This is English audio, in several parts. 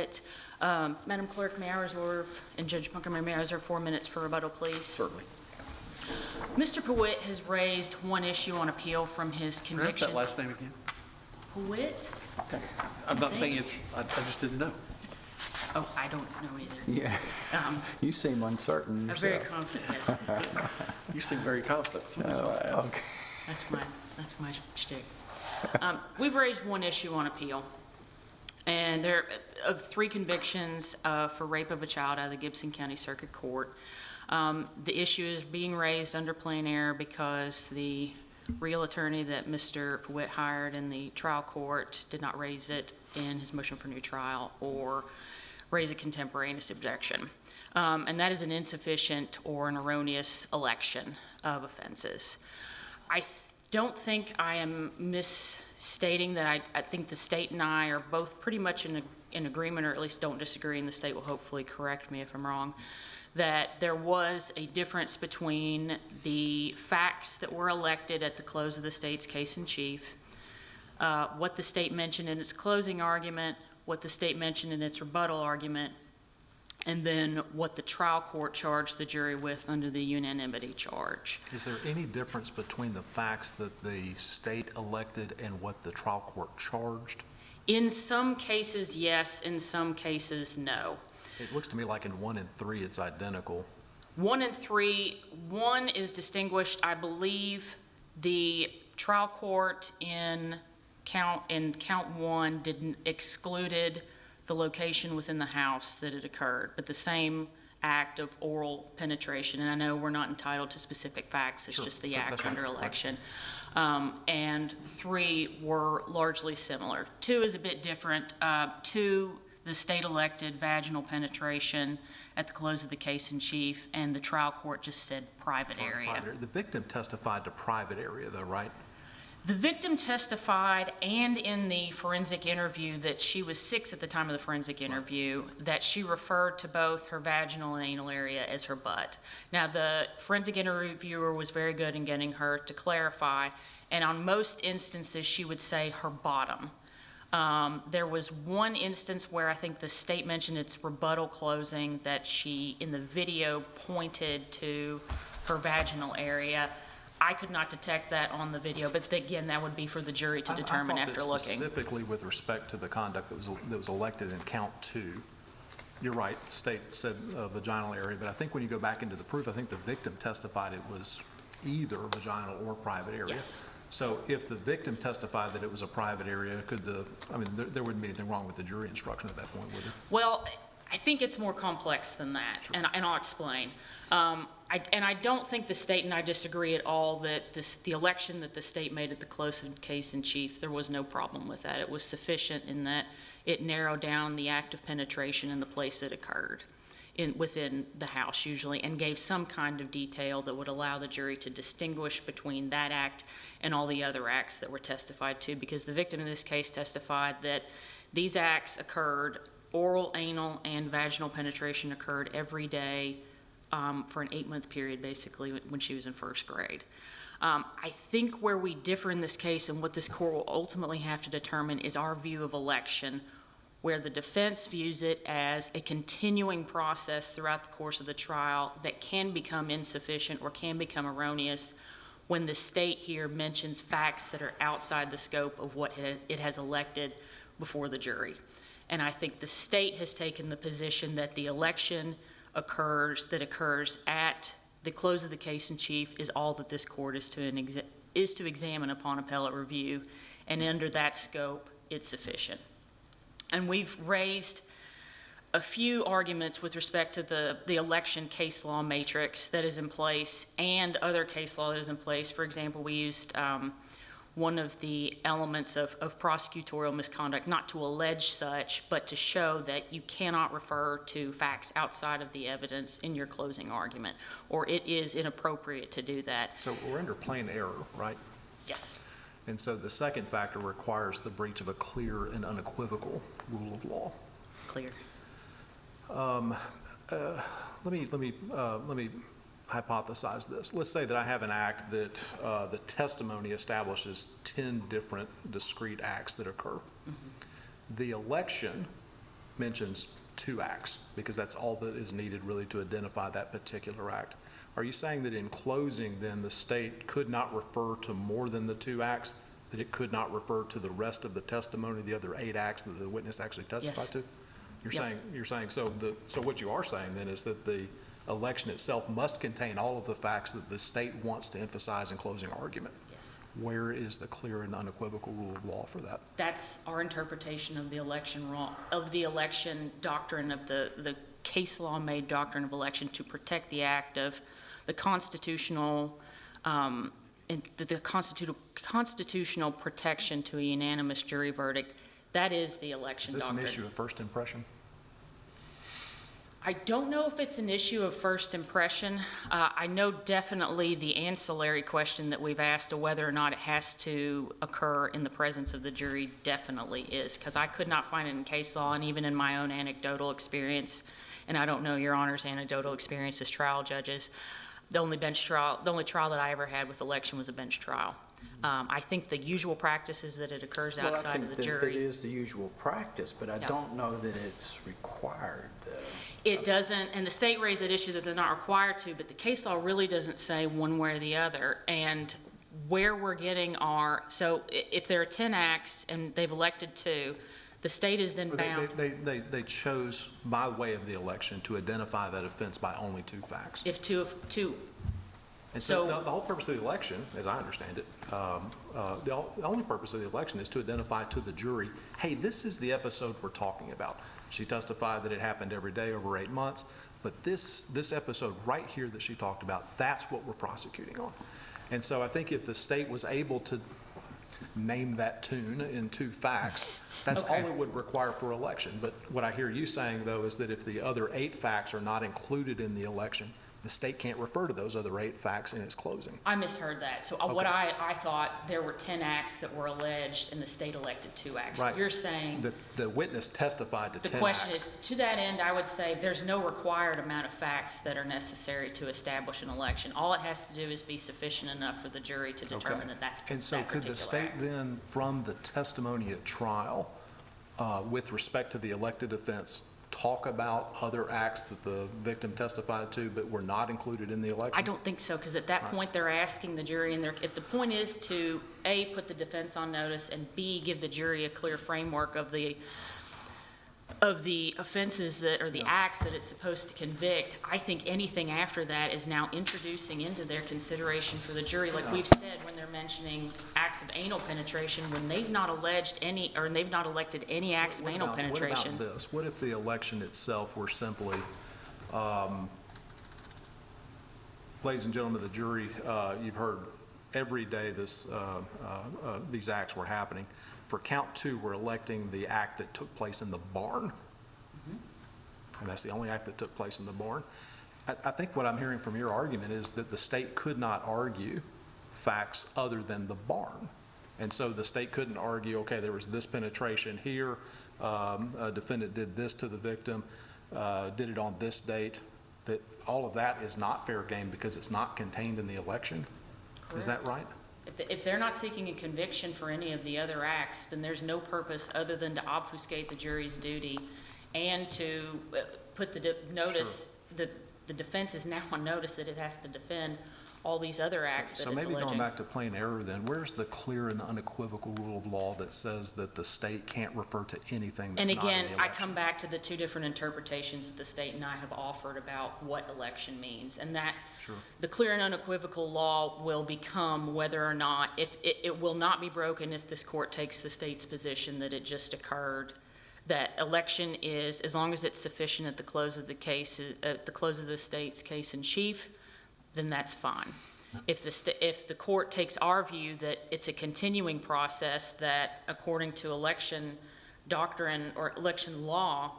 Pewitte. Madam Clerk, may I reserve, and Judge Montgomery, may I reserve 4 minutes for rebuttal, please? Certainly. Mr. Pewitte has raised one issue on appeal from his Pronounce conviction. that last name again. Pewitte? Okay. I'm not saying it's, I just didn't know. Oh, I don't know either. Yeah, you seem uncertain I'm very yourself. confident, yes. You seem very confident, so that's all I ask. Okay. That's my shtick. We've raised one issue on appeal, and there of 3 convictions for rape of a child out of the Gibson County Circuit Court. The issue is being raised under plain error because the real attorney that Mr. Pewitte hired in the trial court did not raise it in his motion for new trial or raise a contemporaneous objection. And that is an insufficient or an erroneous election of offenses. I don't think I am misstating that. I think the state and I are both pretty much in agreement, or at least don't disagree, and the state will hopefully correct me if I'm wrong, that there was a difference between the facts that were elected at the close of the state's case in chief, what the state mentioned in its closing argument, what the state mentioned in its rebuttal argument, and then what the trial court charged the jury with under the unanimity charge. Is there any difference between the facts that the state elected and what the trial court charged? In some cases, yes. In some cases, no. It looks to me like in 1 and 3 it's identical. 1 and 3, 1 is distinguished. I believe the trial court in count 1 excluded the location within the house that it occurred, but the same act of oral penetration, and I know we're not entitled to specific facts, it's Sure. just the That's act right. under election. And 3 were largely similar. 2 is a bit different. 2, the state elected vaginal penetration at the close of the case in chief, and the trial court just said private area. The victim testified to private area though, right? The victim testified, and in the forensic interview, that she was 6 at the time of the forensic interview, that she referred to both her vaginal and anal area as her butt. Now, the forensic interviewer was very good in getting her to clarify, and on most instances, she would say her bottom. There was one instance where I think the state mentioned its rebuttal closing that she, in the video, pointed to her vaginal area. I could not detect that on the video, but again, that would be for the jury to determine after I thought that looking. specifically with respect to the conduct that was elected in count 2, you're right, the state said vaginal area, but I think when you go back into the proof, I think the victim testified it was either vaginal or private area. Yes. So if the victim testified that it was a private area, there wouldn't be anything wrong with the jury instruction at that point, would there? Well, I think it's more complex than that, Sure. and I'll explain. I don't think the state and I disagree at all that the election that the state made at the close of case in chief, there was no problem with that. It was sufficient in that it narrowed down the act of penetration and the place it occurred within the house usually, and gave some kind of detail that would allow the jury to distinguish between that act and all the other acts that were testified to, because the victim in this case testified that these acts occurred, oral, anal, and vaginal penetration occurred every day for an 8-month period, basically, when she was in 1st grade. I think where we differ in this case and what this court will ultimately have to determine is our view of election, where the defense views it as a continuing process throughout the course of the trial that can become insufficient or can become erroneous when the state here mentions facts that are outside the scope of what it has elected before the jury. And I think the state has taken the position that the election that occurs at the close of the case in chief is all that this court is to examine upon appellate review, and under that scope, it's sufficient. And we've raised a few arguments with respect to the election case law matrix that is in place and other case law that is in place. For example, we used one of the elements of prosecutorial misconduct, not to allege such, but to show that you cannot refer to facts outside of the evidence in your closing argument, or it is inappropriate to do that. So we're under plain error, right? Yes. And so the second factor requires the breach of a clear and unequivocal rule of law. Clear. Let me hypothesize this. Let's say that I have an act that the testimony establishes 10 different discrete acts that occur. The election mentions 2 acts, because that's all that is needed really to identify that particular act. Are you saying that in closing, then, the state could not refer to more than the 2 acts, that it could not refer to the rest of the testimony, the other 8 acts that the witness actually testified Yes. to? You're saying, so what you are saying then is that the election itself must contain all of the facts that the state wants to emphasize in closing argument? Yes. Where is the clear and unequivocal rule of law for that? That's our interpretation of the election doctrine, of the case law made doctrine of election, to protect the act of the constitutional, constitutional protection to a unanimous jury verdict. That is the election Is this doctrine. an issue of first impression? I don't know if it's an issue of first impression. I know definitely the ancillary question that we've asked of whether or not it has to occur in the presence of the jury definitely is, because I could not find it in case law, and even in my own anecdotal experience, and I don't know Your Honor's anecdotal experience as trial judges, the only trial that I ever had with election was a bench trial. I think the usual practice is that it occurs outside of the Well, I think that jury. it is the usual practice, but I don't know that it's required. It doesn't, and the state raised that issue that they're not required to, but the case law really doesn't say one way or the other. And where we're getting so if there are 10 acts and they've elected 2, the state is then bound. They chose, by way of the election, to identify that offense by only 2 facts. If two, And so So- the whole purpose of the election, as I understand it, the only purpose of the election is to identify to the jury, hey, this is the episode we're talking about. She testified that it happened every day over 8 months, but this episode right here that she talked about, that's what we're prosecuting on. And so I think if the state was able to name that tune in 2 facts, that's all Okay. it would require for election. But what I hear you saying, though, is that if the other 8 facts are not included in the election, the state can't refer to those other 8 facts in its closing. I misheard that. So what Okay. I thought, there were 10 acts that were alleged and the state elected 2 acts. Right. You're saying, The witness testified to the 10 question acts. is, to that end, I would say there's no required amount of facts that are necessary to establish an election. All it has to do is be sufficient enough for the jury to determine that that's And so that could the particular state act. then, from the testimony at trial, with respect to the elected offense, talk about other acts that the victim testified to but were not included in the election? I don't think so, because at that Right. point, they're asking the jury, and if the point is to, A, put the defense on notice, and B, give the jury a clear framework of the offenses that, or the acts that it's supposed to convict, I think anything after that is now introducing into their consideration for the jury. Like we've said, when they're mentioning acts of anal penetration, when they've not alleged any, or they've not elected any acts of anal penetration. What about this? What if the election itself were simply, ladies and gentlemen of the jury, you've heard every day these acts were happening. For count 2, we're electing the act that took place in the barn. And that's the only act that took place in the barn. I think what I'm hearing from your argument is that the state could not argue facts other than the barn. And so the state couldn't argue, okay, there was this penetration here, a defendant did this to the victim, did it on this date, that all of that is not fair game because it's not contained in the election? Is that right? If they're not seeking a conviction for any of the other acts, then there's no purpose other than to obfuscate the jury's duty and to put the notice, the defense is now on notice that it has to defend all these other acts that So it's maybe going alleging. back to plain error then, where's the clear and unequivocal rule of law that says that the state can't refer to anything that's And not in the again, election? I come back to the 2 different interpretations that the state and I have offered about what election means. And that Sure. the clear and unequivocal law will become whether or not, if it will not be broken if this court takes the state's position that it just occurred, that election is, as long as it's sufficient at the close of the case, at the close of the state's case in chief, then that's fine. If the court takes our view that it's a continuing process, that according to election doctrine or election law,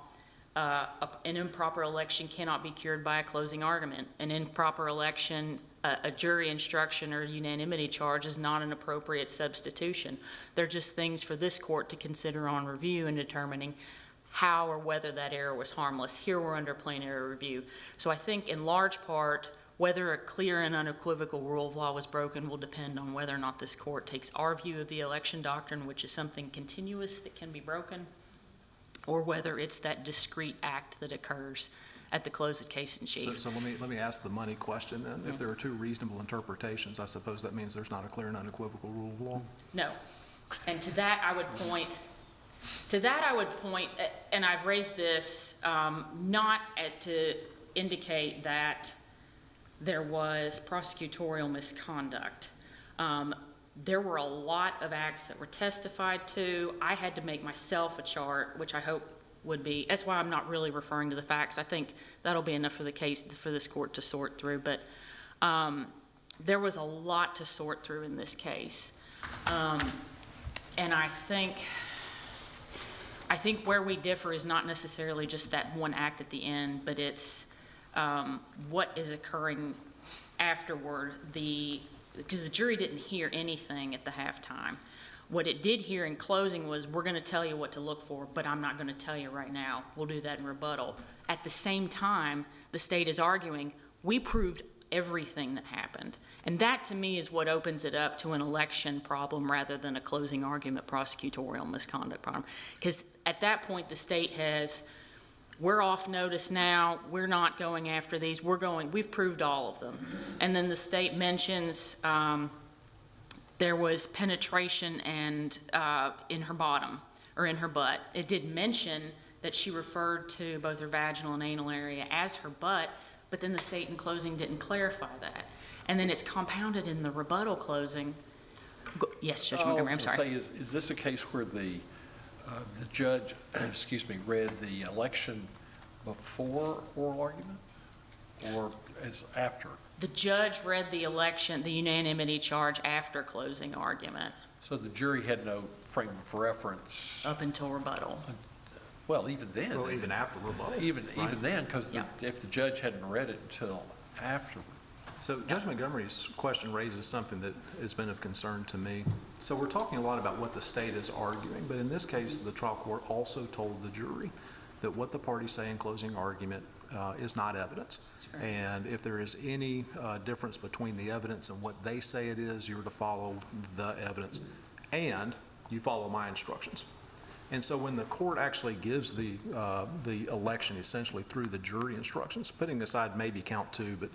an improper election cannot be cured by a closing argument. An improper election, a jury instruction or unanimity charge is not an appropriate substitution. They're just things for this court to consider on review in determining how or whether that error was harmless. Here we're under plain error review. So I think in large part, whether a clear and unequivocal rule of law was broken will depend on whether or not this court takes our view of the election doctrine, which is something continuous that can be broken, or whether it's that discrete act that occurs at the close of case in chief. So let me ask the money question then. If there are two reasonable interpretations, I suppose that means there's not a clear and unequivocal rule of law? No. And to that I would point, and I've raised this not to indicate that there was prosecutorial misconduct. There were a lot of acts that were testified to. I had to make myself a chart, which I hope would be, that's why I'm not really referring to the facts. I think that'll be enough for the case, for this court to sort through. But there was a lot to sort through in this case. And I think where we differ is not necessarily just that one act at the end, but it's what is occurring afterward. Because the jury didn't hear anything at the halftime. What it did hear in closing was, we're going to tell you what to look for, but I'm not going to tell you right now. We'll do that in rebuttal. At the same time, the state is arguing, we proved everything that happened. And that, to me, is what opens it up to an election problem rather than a closing argument prosecutorial misconduct problem. Because at that point, the state has, we're off notice now, we're not going after these, we've proved all of them. And then the state mentions there was penetration and in her bottom, or in her butt. It did mention that she referred to both her vaginal and anal area as her butt, but then the state in closing didn't clarify that. And then it's compounded in the rebuttal closing. Yes, Judge Montgomery, I'm sorry. Is this a case where the judge, read the election before oral argument or as after? The judge read the election, the unanimity charge after closing argument. So the jury had no frame of reference? Up until rebuttal. Well, even then. Well, even after rebuttal. Even right? then, because Yeah. if the judge hadn't read it until after. So Judge Montgomery's question raises something that has been of concern to me. So we're talking a lot about what the state is arguing, but in this case, the trial court also told the jury that what the parties say in closing argument is not evidence. Sure. And if there is any difference between the evidence and what they say it is, you're to follow the evidence, and you follow my instructions. And so when the court actually gives the election essentially through the jury instructions, putting aside maybe count 2, but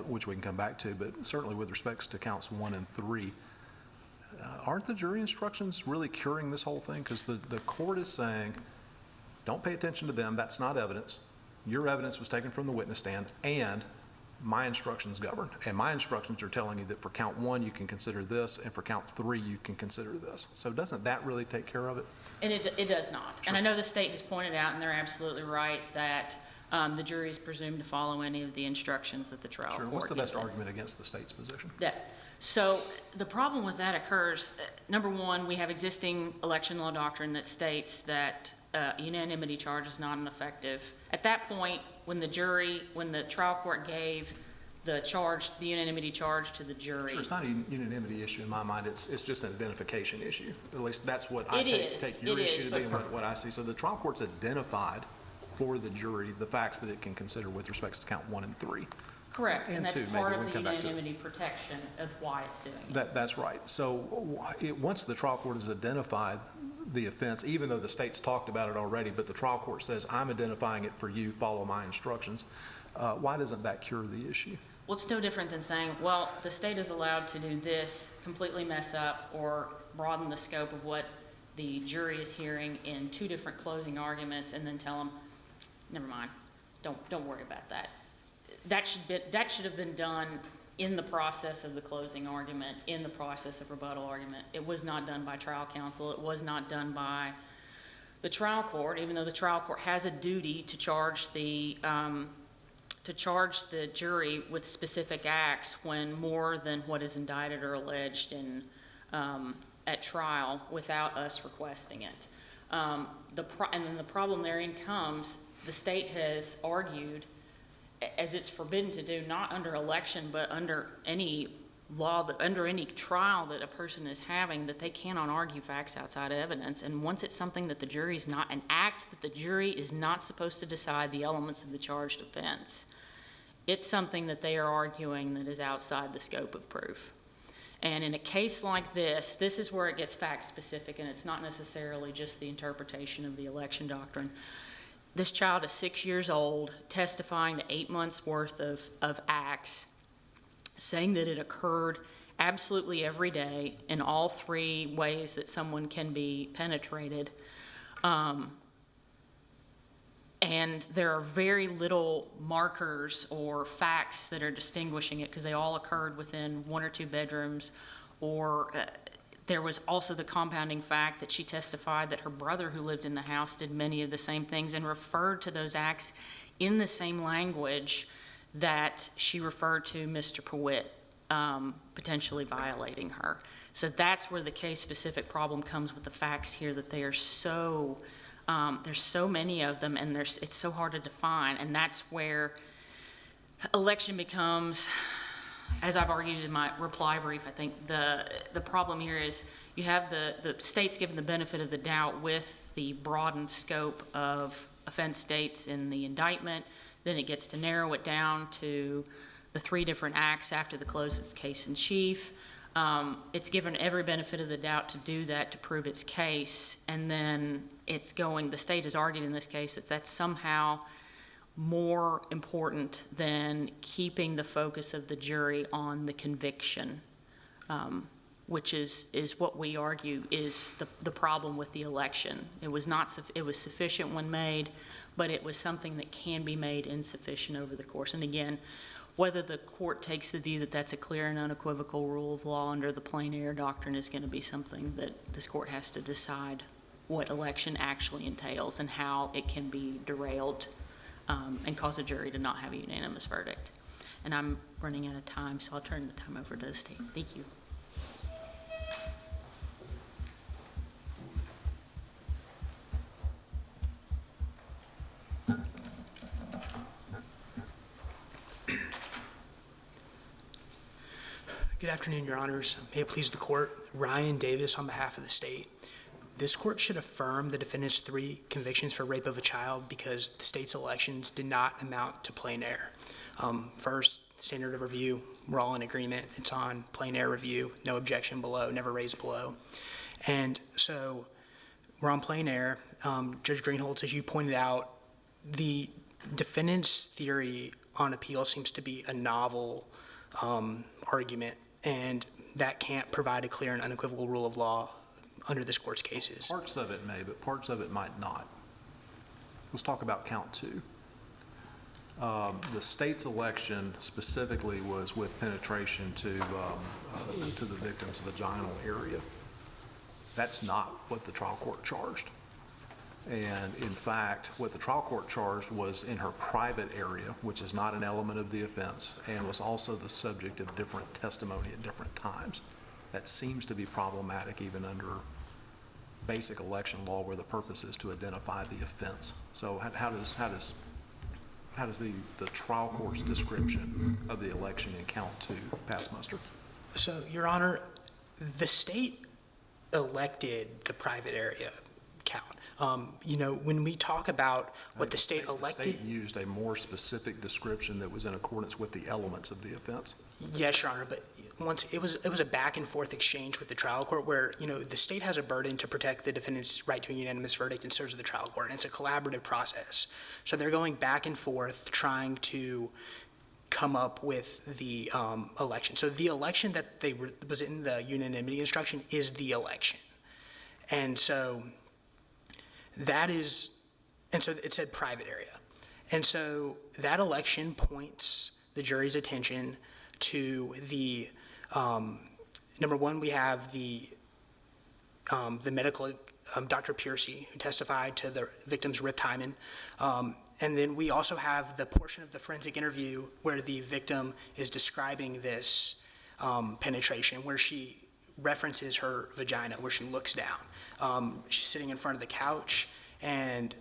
which we can come back to, but certainly with respects to counts 1 and 3, aren't the jury instructions really curing this whole thing? Because the court is saying, don't pay attention to them, that's not evidence. Your evidence was taken from the witness stand, and my instructions govern. And my instructions are telling you that for count 1, you can consider this, and for count 3, you can consider this. So doesn't that really take care of it? And it does not. Sure. And I know the state has pointed out, and they're absolutely right, that the jury is presumed to follow any of the instructions that the trial court Sure. gives What's the best them. argument against the state's position? So the problem with that occurs, number one, we have existing election law doctrine that states that unanimity charge is not an effective. At that point, when the trial court gave the unanimity charge to the jury. Sure, it's not a unanimity issue in my mind, it's just an identification issue. At least that's what I take your issue to be and what I see. So the trial court's identified for the jury the facts that it can consider with respects to count 1 and 3. Correct, and that's 2, part maybe of we the come back to it. unanimity protection of why it's doing it. That's right. So once the trial court has identified the offense, even though the state's talked about it already, but the trial court says, I'm identifying it for you, follow my instructions, why doesn't that cure the issue? Well, it's no different than saying, well, the state is allowed to do this, completely mess up, or broaden the scope of what the jury is hearing in 2 different closing arguments, and then tell them, never mind, don't worry about that. That should have been done in the process of the closing argument, in the process of rebuttal argument. It was not done by trial counsel. It was not done by the trial court, even though the trial court has a duty to charge the jury with specific acts when more than what is indicted or alleged in, at trial without us requesting it. And then the problem therein comes, the state has argued, as it's forbidden to do, not under election, but under any law, under any trial that a person is having, that they cannot argue facts outside of evidence. And once it's something that the jury is not, an act that the jury is not supposed to decide the elements of the charged offense, it's something that they are arguing that is outside the scope of proof. And in a case like this is where it gets fact-specific, and it's not necessarily just the interpretation of the election doctrine. This child is 6 years old, testifying to 8 months' worth of acts, saying that it occurred absolutely every day in all 3 ways that someone can be penetrated. And there are very little markers or facts that are distinguishing it because they all occurred within 1 or 2 bedrooms. Or there was also the compounding fact that she testified that her brother who lived in the house did many of the same things and referred to those acts in the same language that she referred to Mr. Pewitte potentially violating her. So that's where the case-specific problem comes with the facts here, that they are so, there's so many of them, and it's so hard to define, and that's where election becomes, as I've argued in my reply brief, I think the problem here is you have the states given the benefit of the doubt with the broadened scope of offense dates in the indictment. Then it gets to narrow it down to the 3 different acts after the closest case in chief. It's given every benefit of the doubt to do that to prove its case, and then the state has argued in this case that that's somehow more important than keeping the focus of the jury on the conviction, which is what we argue is the problem with the election. It was sufficient when made, but it was something that can be made insufficient over the course. And again, whether the court takes the view that that's a clear and unequivocal rule of law under the plain error doctrine is going to be something that this court has to decide what election actually entails and how it can be derailed and cause a jury to not have a unanimous verdict. And I'm running out of time, so I'll turn the time over to the state. Thank you. Good afternoon, Your Honors. May it please the court, Ryan Davis on behalf of the state. This court should affirm the defendant's 3 convictions for rape of a child because the state's elections did not amount to plain error. First, standard of review, we're all in agreement. It's on plain error review, no objection below, never raised below. And so we're on plain error. Judge Greenholz, as you pointed out, the defendant's theory on appeal seems to be a novel argument, and that can't provide a clear and unequivocal rule of law under this court's cases. Parts of it may, but parts of it might not. Let's talk about count 2. The state's election specifically was with penetration to the victim's vaginal area. That's not what the trial court charged. And in fact, what the trial court charged was in her private area, which is not an element of the offense, and was also the subject of different testimony at different times. That seems to be problematic even under basic election law where the purpose is to identify the offense. So how does the trial court's description of the election in count 2 pass muster? So, Your Honor, the state elected the private area count. When we talk about what the state elected. The state used a more specific description that was in accordance with the elements of the offense. Yes, Your Honor, but once it was a back and forth exchange with the trial court where, the state has a burden to protect the defendant's right to a unanimous verdict and serves the trial court, and it's a collaborative process. So they're going back and forth trying to come up with the election. So the election that was in the unanimity instruction is the election. And so it said private area. And so that election points the jury's attention to the, number one, we have the medical, Dr. Piercy, who testified to the victim's ripped hymen. And then we also have the portion of the forensic interview where the victim is describing this penetration, where she references her vagina, where she looks down. She's sitting in front of the couch, and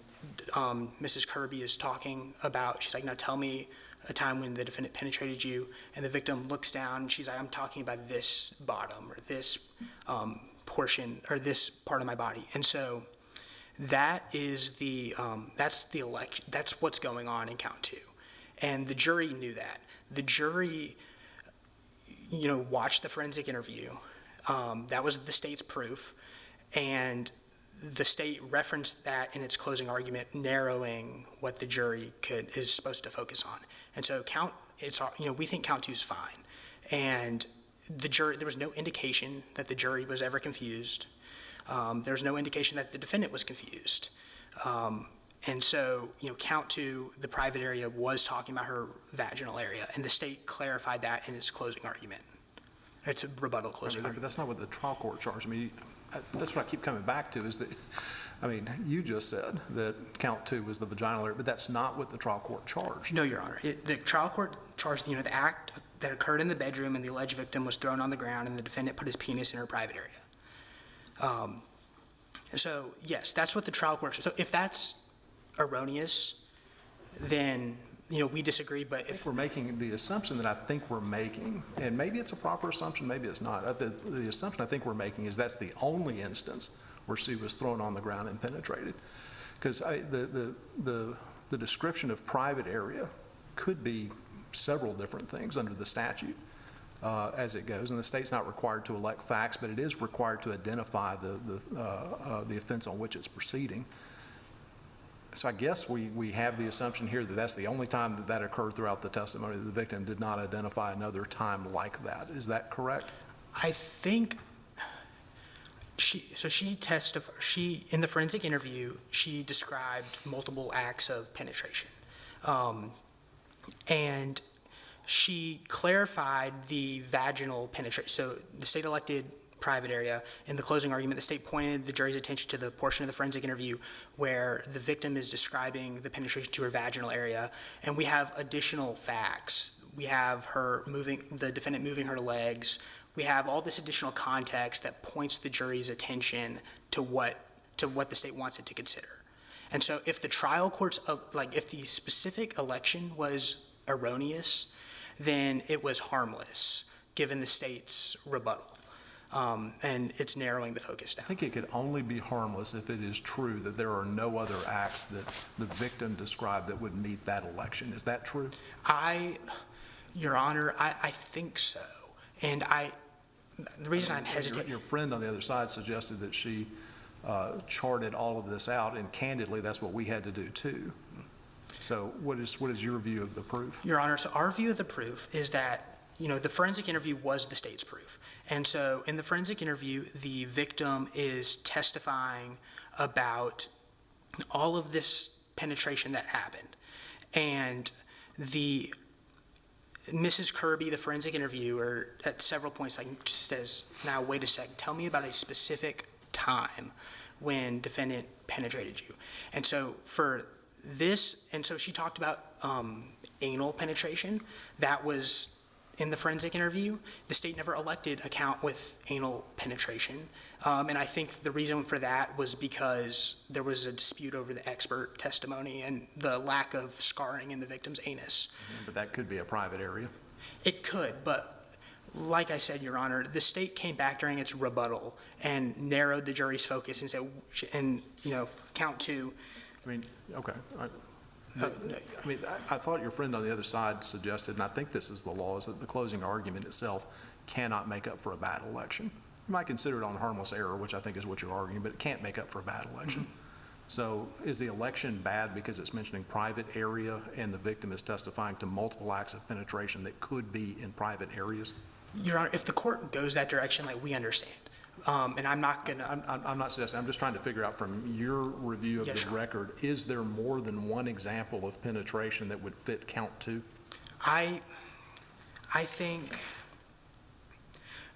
Mrs. Kirby is talking about, she's like, now tell me a time when the defendant penetrated you, and the victim looks down, and she's like, I'm talking about this bottom, or this portion, or this part of my body. And so that is that's the election, that's what's going on in count 2. And the jury knew that. The jury, watched the forensic interview. That was the state's proof, and the state referenced that in its closing argument, narrowing what the jury is supposed to focus on. And so we think count 2 is fine. And there was no indication that the jury was ever confused. There was no indication that the defendant was confused. And so, count 2, the private area was talking about her vaginal area, and the state clarified that in its closing argument. It's a rebuttal closing But argument. that's not what the trial court charged. I mean, that's what I keep coming back to is that, you just said that count 2 was the vaginal area, but that's not what the trial court charged. No, Your Honor. The trial court charged, the act that occurred in the bedroom and the alleged victim was thrown on the ground and the defendant put his penis in her private area. So, yes, that's what the trial court, so if that's erroneous, then, we disagree, but If we're making the assumption that I think we're making, and maybe it's a proper assumption, maybe it's not. The assumption I think we're making is that's the only instance where she was thrown on the ground and penetrated. Because the description of private area could be several different things under the statute as it goes. And the state's not required to elect facts, but it is required to identify the offense on which it's proceeding. So I guess we have the assumption here that that's the only time that occurred throughout the testimony, that the victim did not identify another time like that. Is that correct? I think she testified, in the forensic interview, she described multiple acts of penetration. And she clarified the vaginal penetration. So the state elected private area. In the closing argument, the state pointed the jury's attention to the portion of the forensic interview where the victim is describing the penetration to her vaginal area. And we have additional facts. We have the defendant moving her legs. We have all this additional context that points the jury's attention to what the state wants it to consider. And so if the trial court's, if the specific election was erroneous, then it was harmless, given the state's rebuttal. And it's narrowing the focus down. I think it could only be harmless if it is true that there are no other acts that the victim described that would meet that election. Is that true? Your Honor, I think so. And the reason I'm hesitating. Your friend on the other side suggested that she charted all of this out, and candidly, that's what we had to do too. So what is your view of the proof? Your Honor, so our view of the proof is that, the forensic interview was the state's proof. And so in the forensic interview, the victim is testifying about all of this penetration that happened. And Mrs. Kirby, the forensic interviewer, at several points, just says, now, wait a second, tell me about a specific time when defendant penetrated you. And so so she talked about anal penetration. That was in the forensic interview. The state never elected a count with anal penetration. And I think the reason for that was because there was a dispute over the expert testimony and the lack of scarring in the victim's anus. But that could be a private area. It could, but like I said, Your Honor, the state came back during its rebuttal and narrowed the jury's focus and said, count 2. Okay. I thought your friend on the other side suggested, and I think this is the law, is that the closing argument itself cannot make up for a bad election. You might consider it on harmless error, which I think is what you're arguing, but it can't make up for a bad election. So is the election bad because it's mentioning private area and the victim is testifying to multiple acts of penetration that could be in private areas? Your Honor, if the court goes that direction, we understand. And I'm not going to... I'm not suggesting. I'm just trying to figure out from your review of the record, is there more than one example of penetration that would fit count 2? I think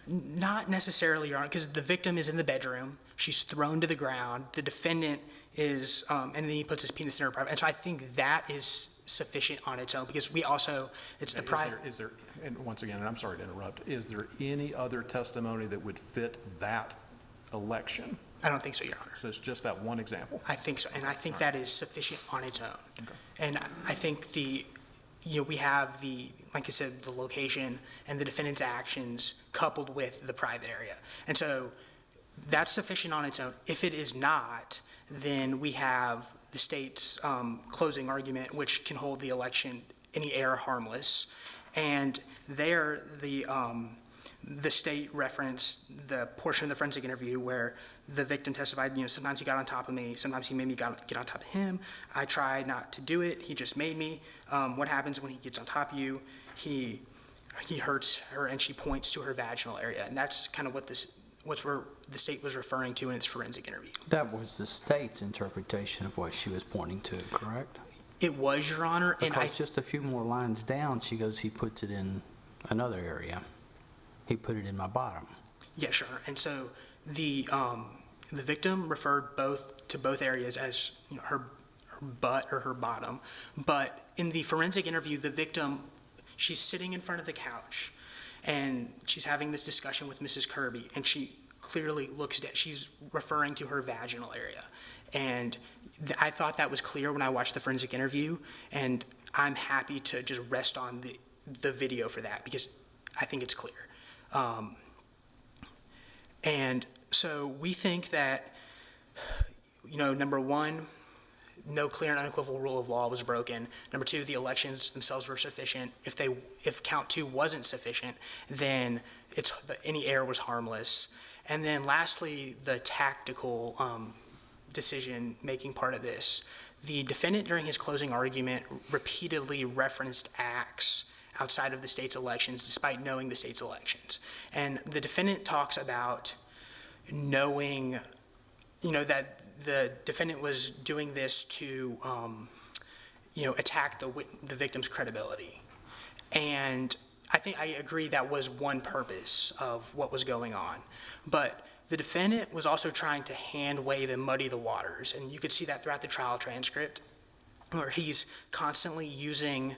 not necessarily, Your Honor, because the victim is in the bedroom. She's thrown to the ground. The defendant is, and then he puts his penis in her private. And so I think that is sufficient on its own, because we also, it's the private. Is there, and once again, and I'm sorry to interrupt, is there any other testimony that would fit that election? I don't think so, Your Honor. So it's just that one example? I think so, and I think that is sufficient on its own. Okay. And I think we have like I said, the location and the defendant's actions coupled with the private area. And so that's sufficient on its own. If it is not, then we have the state's closing argument, which can hold the election, any error, harmless. And there, the state referenced the portion of the forensic interview where the victim testified, sometimes he got on top of me, sometimes he made me get on top of him. I tried not to do it, he just made me. What happens when he gets on top of you? He hurts her, and she points to her vaginal area. And that's kind of what's where the state was referring to in its forensic interview. That was the state's interpretation of what she was pointing to, correct? It was, Your Honor, and Because just a few more lines down, she goes, he puts it in another area. He put it in my bottom. yeah, sure. And so the victim referred to both areas as her butt or her bottom. But in the forensic interview, the victim, she's sitting in front of the couch, and she's having this discussion with Mrs. Kirby, and she clearly looks at, she's referring to her vaginal area. And I thought that was clear when I watched the forensic interview, and I'm happy to just rest on the video for that because I think it's clear. And so we think that, number one, no clear and unequivocal rule of law was broken. Number two, the elections themselves were sufficient. If count two wasn't sufficient, then any error was harmless. And then lastly, the tactical decision-making part of this. The defendant, during his closing argument, repeatedly referenced acts outside of the state's elections, despite knowing the state's elections. And the defendant talks about knowing, that the defendant was doing this to, attack the victim's credibility. And I think I agree that was one purpose of what was going on. But the defendant was also trying to hand wave and muddy the waters. And you could see that throughout the trial transcript, where he's constantly using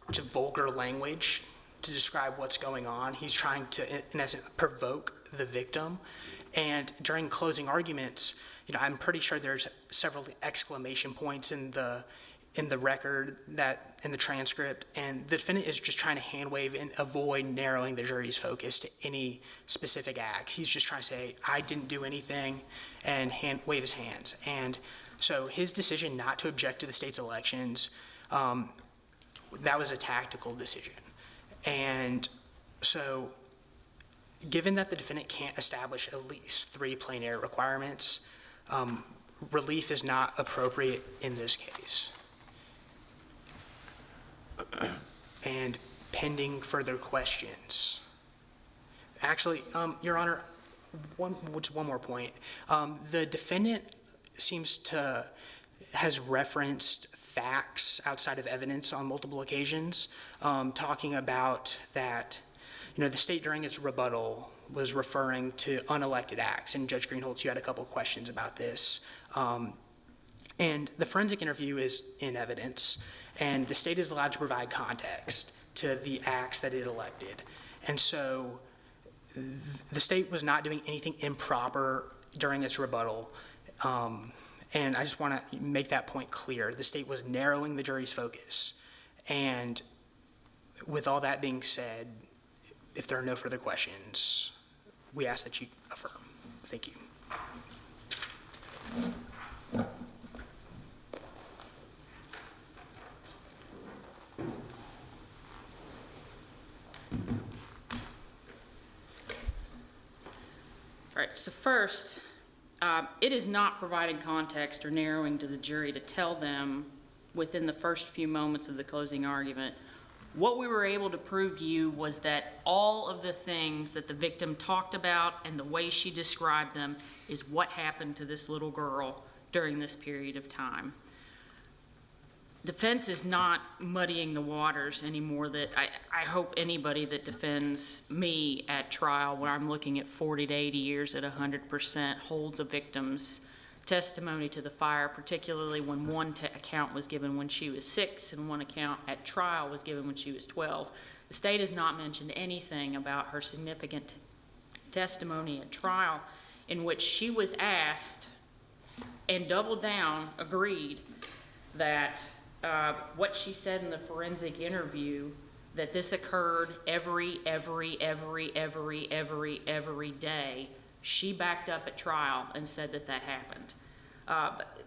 vulgar language to describe what's going on. He's trying to, in essence, provoke the victim. And during closing arguments, I'm pretty sure there's several exclamation points in the record, that in the transcript, and the defendant is just trying to hand wave and avoid narrowing the jury's focus to any specific act. He's just trying to say, I didn't do anything, and wave his hands. And so his decision not to object to the state's elections, that was a tactical decision. And so given that the defendant can't establish at least 3 plain error requirements, relief is not appropriate in this case. And pending further questions. Actually, Your Honor, one more point. The defendant has referenced facts outside of evidence on multiple occasions, talking about that, the state during its rebuttal was referring to unelected acts. And Judge Greenholz, you had a couple of questions about this. And the forensic interview is in evidence, and the state is allowed to provide context to the acts that it elected. And so the state was not doing anything improper during its rebuttal. And I just want to make that point clear. The state was narrowing the jury's focus. And with all that being said, if there are no further questions, we ask that you affirm. Thank you. All right, so first, it is not providing context or narrowing to the jury to tell them within the first few moments of the closing argument. What we were able to prove to you was that all of the things that the victim talked about and the way she described them is what happened to this little girl during this period of time. Defense is not muddying the waters anymore. That I hope anybody that defends me at trial, when I'm looking at 40 to 80 years at 100%, holds a victim's testimony to the fire, particularly when one account was given when she was 6 and one account at trial was given when she was 12. The state has not mentioned anything about her significant testimony at trial, in which she was asked and doubled down, agreed that what she said in the forensic interview, that this occurred every day, she backed up at trial and said that that happened.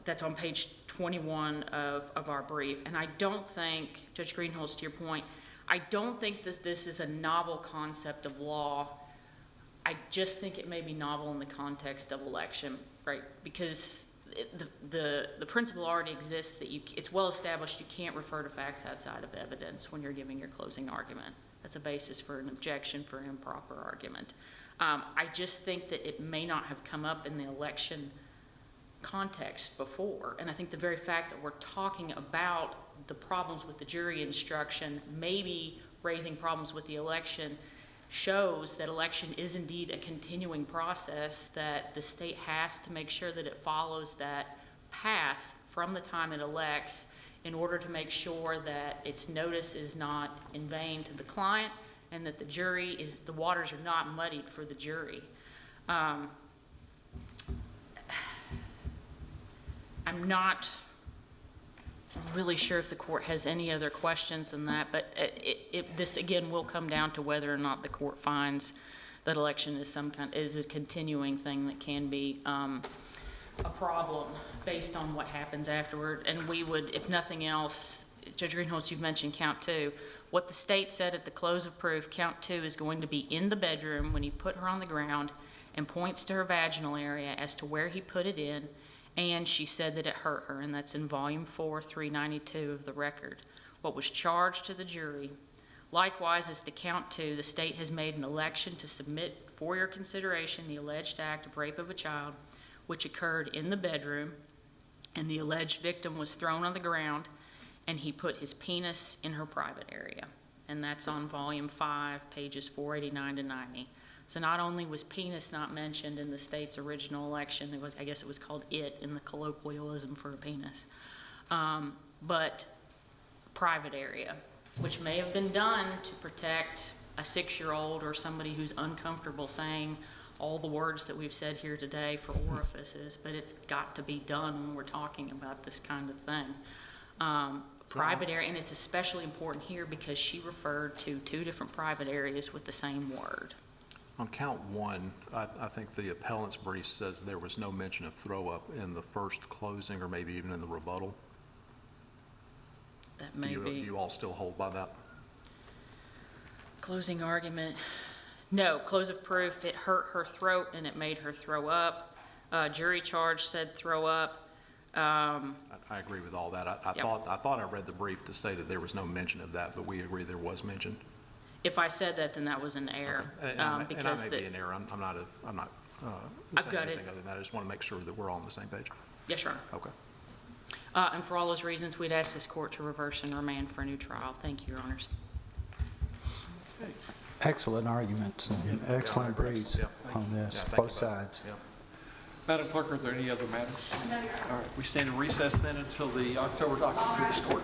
That's on page 21 of our brief. And I don't think, Judge Greenholz, to your point, I don't think that this is a novel concept of law. I just think it may be novel in the context of election, right? Because the principle already exists that it's well established you can't refer to facts outside of evidence when you're giving your closing argument. That's a basis for an objection for an improper argument. I just think that it may not have come up in the election context before. And I think the very fact that we're talking about the problems with the jury instruction, maybe raising problems with the election, shows that election is indeed a continuing process, that the state has to make sure that it follows that path from the time it elects in order to make sure that its notice is not in vain to the client and that the waters are not muddied for the jury. I'm not really sure if the court has any other questions than that, but this again will come down to whether or not the court finds that election is a continuing thing that can be a problem based on what happens afterward. And we would, if nothing else, Judge Greenholz, you've mentioned count 2. What the state said at the close of proof, count 2 is going to be in the bedroom when he put her on the ground and points to her vaginal area as to where he put it in. And she said that it hurt her, and that's in volume 4, 392 of the record. What was charged to the jury. Likewise, as to count 2, the state has made an election to submit for your consideration the alleged act of rape of a child, which occurred in the bedroom, and the alleged victim was thrown on the ground, and he put his penis in her private area. And that's on volume 5, pages 489 to 90. So not only was penis not mentioned in the state's original election, I guess it was called it in the colloquialism for a penis, but private area, which may have been done to protect a 6-year-old or somebody who's uncomfortable saying all the words that we've said here today for orifices, but it's got to be done when we're talking about this kind of thing. Private area, and it's especially important here because she referred to 2 different private areas with the same word. On count 1, I think the appellant's brief says there was no mention of throw-up in the first closing or maybe even in the rebuttal. That may Do be. you all still hold by that? Closing argument. No, close of proof, it hurt her throat and it made her throw up. Jury charge said throw up. I agree with all that. I Yep. thought I read the brief to say that there was no mention of that, but we agree there was mention. If I said that, then that was an error. And I because may the- be in error. I'm not I've saying got it. anything other than that. I just want to make sure that we're all on the same page. Yes, Your Honor. Okay. And for all those reasons, we'd ask this court to reverse and remand for a new trial. Thank you, Your Honors. Excellent arguments and excellent briefs Yeah. on this, Yeah, thank you both sides. Yeah. Madam Clerk, are there any other matters? No, Your Honor. All right, we stand in recess then until the October docket for this court.